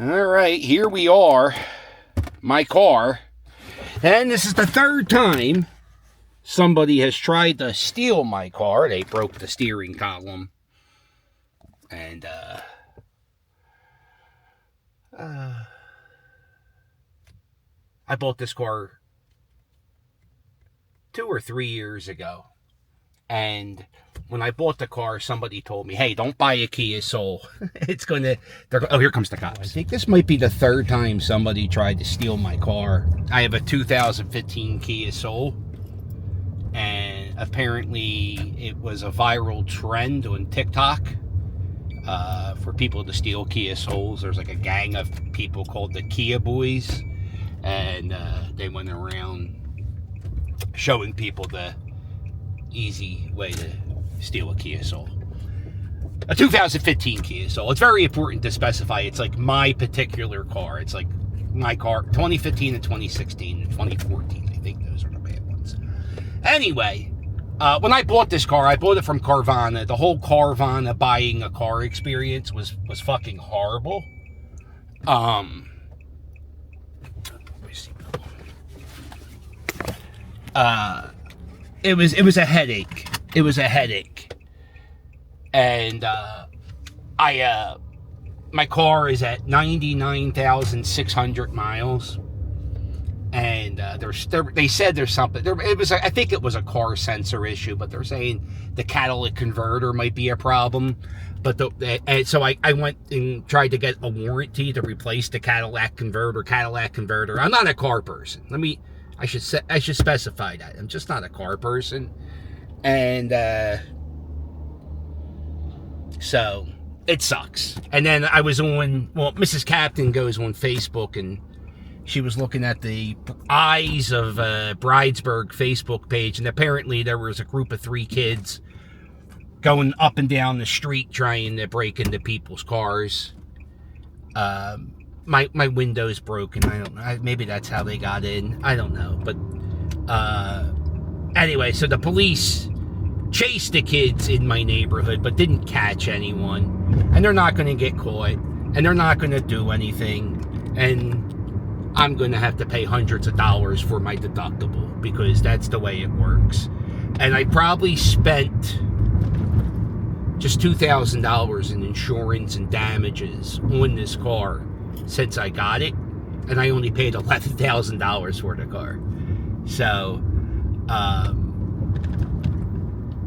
All right, here we are. My car. And this is the third time somebody has tried to steal my car. They broke the steering column. And, I bought this car 2 or 3 years ago. And when I bought the car, somebody told me, hey, don't buy a Kia Soul. It's going to... Oh, here comes the cops. I think this might be the third time somebody tried to steal my car. I have a 2015 Kia Soul. And apparently it was a viral trend on TikTok for people to steal Kia Souls. There's like a gang of people called the Kia Boys. And they went around showing people the easy way to steal a Kia Soul. A 2015 Kia Soul. It's very important to specify it's like my particular car. It's like my car, 2015 and 2016 and 2014. I think those are the bad ones. Anyway, when I bought this car, I bought it from Carvana. The whole Carvana buying a car experience was fucking horrible. It was a headache. It was a headache. And my car is at 99,600 miles. And they said there's something. I think it was a car sensor issue, but they're saying the catalytic converter might be a problem. But so I went and tried to get a warranty to replace the catalytic converter. I'm not a car person. I should specify that. I'm just not a car person. And so it sucks. And then I was Mrs. Captain goes on Facebook and she was looking at the Eyes of Bridesburg Facebook page, and apparently there was a group of 3 kids going up and down the street trying to break into people's cars. My window's broken. I don't know. Maybe that's how they got in. I don't know. But anyway, so the police chased the kids in my neighborhood, but didn't catch anyone. And they're not going to get caught. And they're not going to do anything. And I'm going to have to pay hundreds of dollars for my deductible because that's the way it works. And I probably spent just $2,000 in insurance and damages on this car since I got it, and I only paid $11,000 for the car. So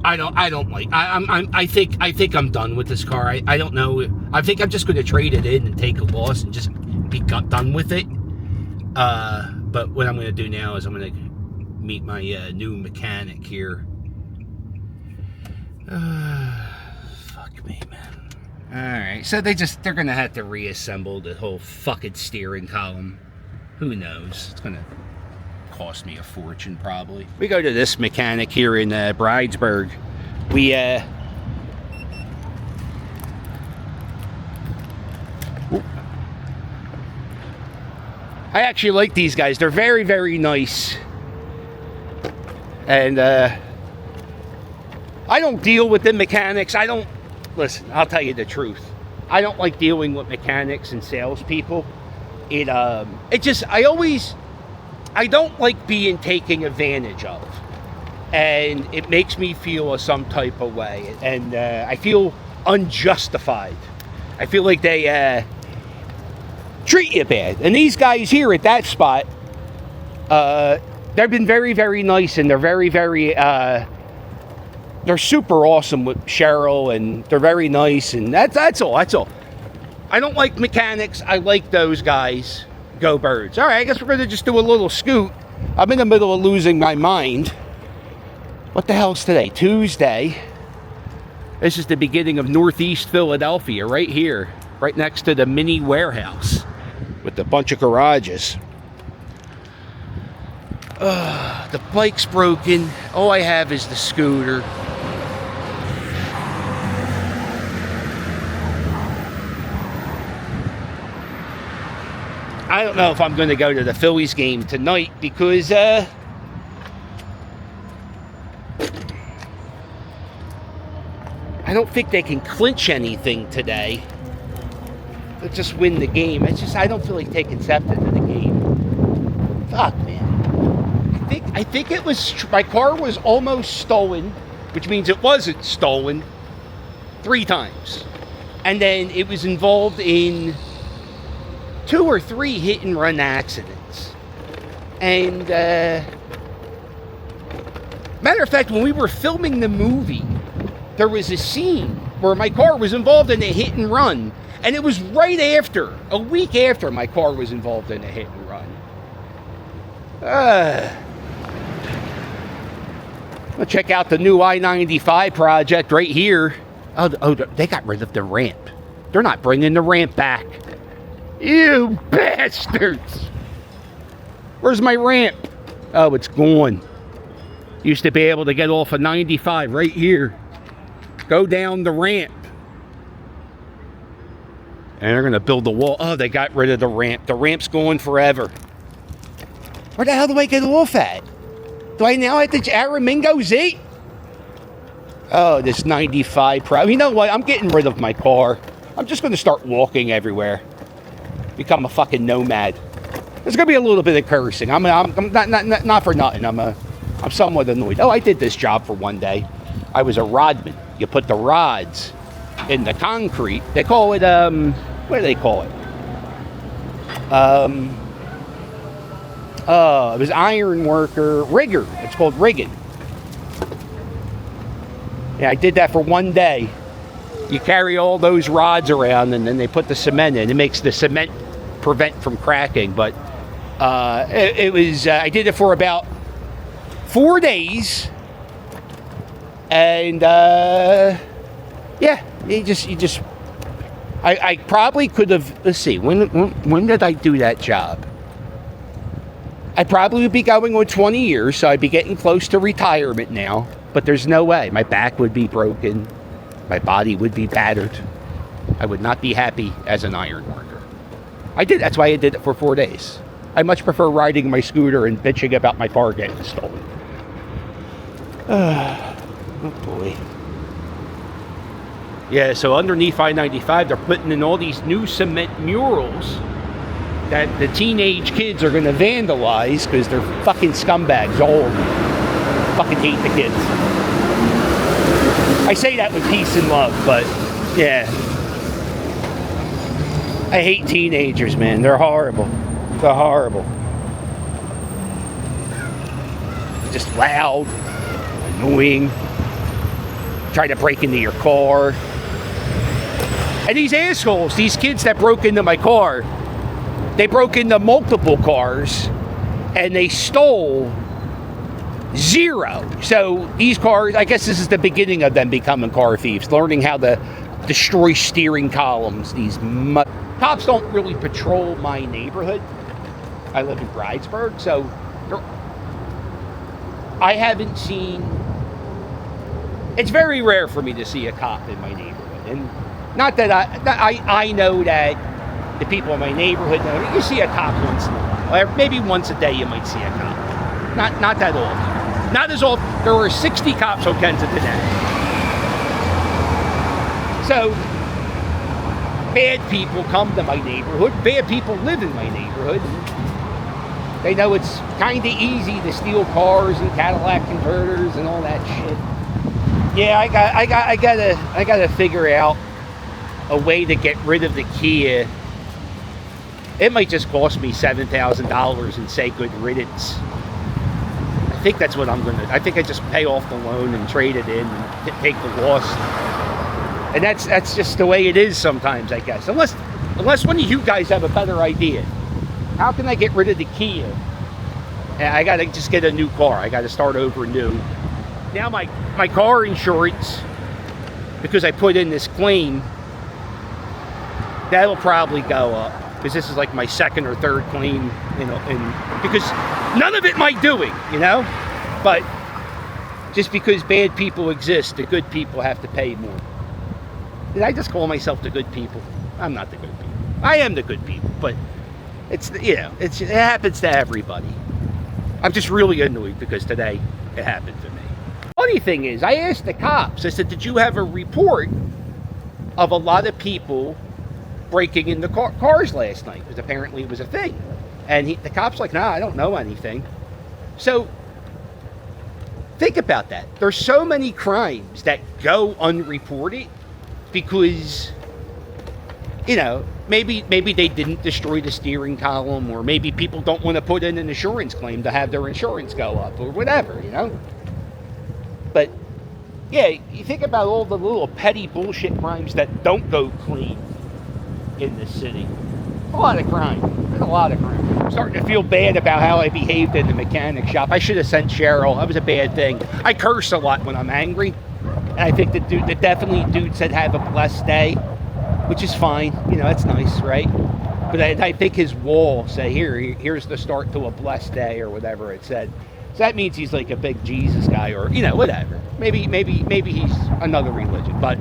I think I'm done with this car. I don't know. I think I'm just going to trade it in and take a loss and just be done with it. But what I'm going to do now is I'm going to meet my new mechanic here. Fuck me, man. Alright, so they're going to have to reassemble the whole fucking steering column. Who knows? It's going to cost me a fortune, probably. We go to this mechanic here in Bridesburg. I actually like these guys. They're very, very nice. And I don't deal with the mechanics. Listen, I'll tell you the truth. I don't like dealing with mechanics and salespeople. I don't like being taken advantage of. And it makes me feel some type of way. And I feel unjustified. I feel like they treat you bad. And these guys here at that spot, they've been very, very nice. And they're very, very... they're super awesome with Cheryl, and they're very nice, and that's all. I don't like mechanics. I like those guys. Go Birds. All right, I guess we're going to just do a little scoot. I'm in the middle of losing my mind. What the hell's today? Tuesday. This is the beginning of Northeast Philadelphia, right here, right next to the mini warehouse with a bunch of garages. The bike's broken. All I have is the scooter. I don't know if I'm going to go to the Phillies game tonight because I don't think they can clinch anything today. just win the game. It's just I don't feel like taking septic to the game. Fuck, man. I think it was my car was almost stolen, which means it wasn't stolen 3 times, and then it was involved in 2 or 3 hit and run accidents. And matter of fact, when we were filming the movie, there was a scene where my car was involved in a hit and run, and it was right after, a week after my car was involved in a hit and run. We'll check out the new I-95 project right here. Oh, they got rid of the ramp. They're not bringing the ramp back. You bastards! Where's my ramp? Oh, it's gone. Used to be able to get off of 95 right here. Go down the ramp. And they're going to build the wall. Oh, they got rid of the ramp. The ramp's going forever. Where the hell do I get off at? Do I now have to Aramingo Z? Oh, this 95 Pro. You know what? I'm getting rid of my car. I'm just going to start walking everywhere. Become a fucking nomad. There's going to be a little bit of cursing. I'm not for nothing. I'm somewhat annoyed. Oh, I did this job for one day. I was a rodman. You put the rods in the concrete. They call it, what do they call it? It was iron worker, rigger. It's called rigging. Yeah, I did that for one day. You carry all those rods around, and then they put the cement in. It makes the cement prevent from cracking. But it was I did it for about 4 days, and yeah, I probably could have. Let's see, when did I do that job? I probably would be going on 20 years, so I'd be getting close to retirement now. But there's no way. My back would be broken. My body would be battered. I would not be happy as an iron worker. That's why I did it for 4 days. I much prefer riding my scooter and bitching about my car getting stolen. Oh boy. Yeah, so underneath I-95, they're putting in all these new cement murals that the teenage kids are going to vandalize because they're fucking scumbags. All of them. Fucking hate the kids. I say that with peace and love, but yeah. I hate teenagers, man. They're horrible. They're horrible. Just loud, annoying, try to break into your car. And these assholes, these kids that broke into my car, they broke into multiple cars and they stole 0. So these cars, I guess this is the beginning of them becoming car thieves, learning how to destroy steering columns. Cops don't really patrol my neighborhood. I live in Bridesburg, so I haven't seen. It's very rare for me to see a cop in my neighborhood, and not that I know that the people in my neighborhood know. You see a cop once in a while, or maybe once a day you might see a cop. Not that often. Not as often. There were 60 cops on Kensington Avenue. So bad people come to my neighborhood. Bad people live in my neighborhood. They know it's kind of easy to steal cars and Cadillac converters and all that shit. Yeah, I gotta figure out a way to get rid of the Kia. It might just cost me $7,000 and say good riddance. I think that's what I'm gonna. I think I just pay off the loan and trade it in and take the loss. And that's just the way it is sometimes, I guess. Unless one of you guys have a better idea. How can I get rid of the Kia? I gotta just get a new car. I gotta start over new. Now my car insurance, because I put in this claim, that'll probably go up. Because this is like my second or third claim, you know, and because none of it my doing, you know? But just because bad people exist, the good people have to pay more. Did I just call myself the good people? I'm not the good people. I am the good people, but it's, you know, it happens to everybody. I'm just really annoyed because today it happened to me. Funny thing is, I asked the cops, I said, did you have a report of a lot of people breaking into cars last night, because apparently it was a thing. And the cop's like, nah, I don't know anything. So think about that. There's so many crimes that go unreported because, you know, maybe they didn't destroy the steering column, or maybe people don't want to put in an insurance claim to have their insurance go up, or whatever, you know. But yeah, you think about all the little petty bullshit crimes that don't go clean in the city. A lot of crime. There's a lot of crime. I'm starting to feel bad about how I behaved in the mechanic shop. I should have sent Cheryl. That was a bad thing. I curse a lot when I'm angry. And I think the dude said have a blessed day, which is fine. You know, that's nice, right? But I think his wall said, here's the start to a blessed day, or whatever it said. So that means he's like a big Jesus guy, or, you know, whatever. Maybe he's another religion. But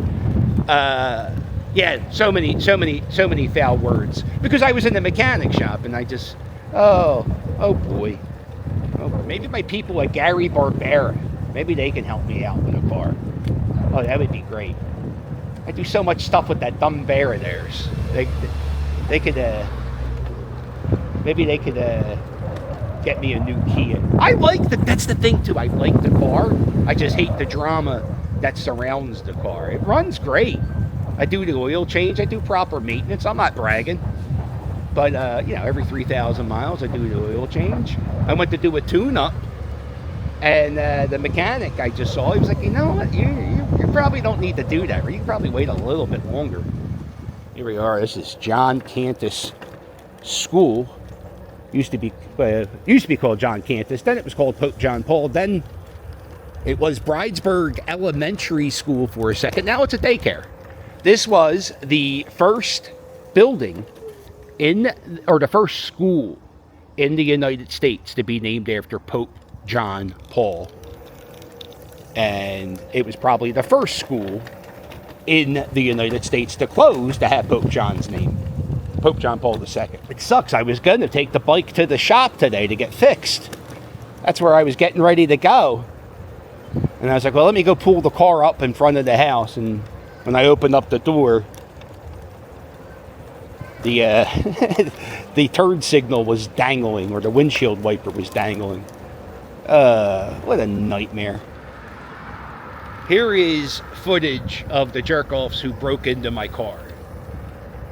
yeah, so many foul words. Because I was in the mechanic shop and I just, oh boy. Oh, maybe my people at Gary Barbera, maybe they can help me out with a car. Oh, that would be great. I do so much stuff with that dumb bear of theirs. They could, maybe they could get me a new Kia. That's the thing too. I like the car. I just hate the drama that surrounds the car. It runs great. I do the oil change. I do proper maintenance. I'm not bragging. But, you know, every 3,000 miles I do the oil change. I went to do a tune-up. And the mechanic I just saw, he was like, you know what? You probably don't need to do that. Or you can probably wait a little bit longer. Here we are. This is John Cantus School. Used to be called John Cantus. Then it was called Pope John Paul. Then it was Bridesburg Elementary School for a second. Now it's a daycare. This was the first building the first school in the United States to be named after Pope John Paul. And it was probably the first school in the United States to close to have Pope John's name. Pope John Paul II. It sucks. I was going to take the bike to the shop today to get fixed. That's where I was getting ready to go. And I was like, well, let me go pull the car up in front of the house. And when I opened up the door, the turn signal was dangling, or the windshield wiper was dangling. What a nightmare. Here is footage of the jerk-offs who broke into my car.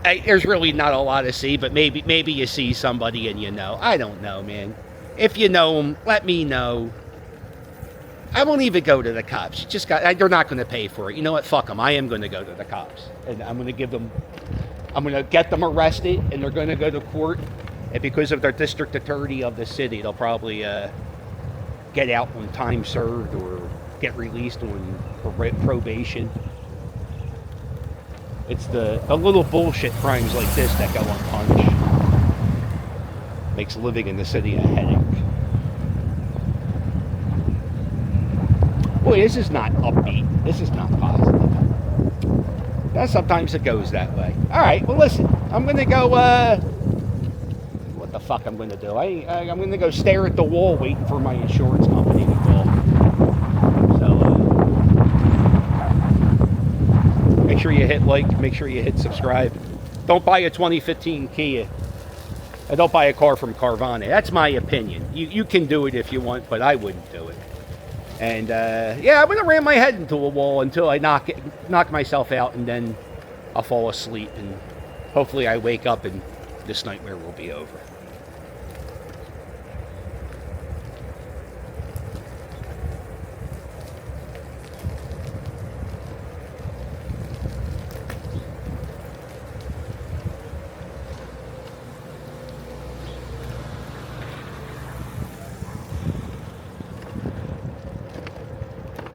There's really not a lot to see, but maybe you see somebody and you know. I don't know, man. If you know them, let me know. I won't even go to the cops. They're not going to pay for it. You know what? Fuck them. I am going to go to the cops. And I'm going to get them arrested, and they're going to go to court. And because of their district attorney of the city, they'll probably get out on time served or get released on probation. It's the little bullshit crimes like this that go unpunished. Makes living in the city a headache. Boy, this is not upbeat. This is not positive. Now, sometimes it goes that way. All right, well, listen. I'm going to go, what the fuck I'm going to do? I'm going to go stare at the wall waiting for my insurance company to call. So, make sure you hit like. Make sure you hit subscribe. Don't buy a 2015 Kia. And don't buy a car from Carvana. That's my opinion. You can do it if you want, but I wouldn't do it. And, yeah, I'm going to ram my head into a wall until I knock myself out, and then I'll fall asleep, and hopefully I wake up and this nightmare will be over.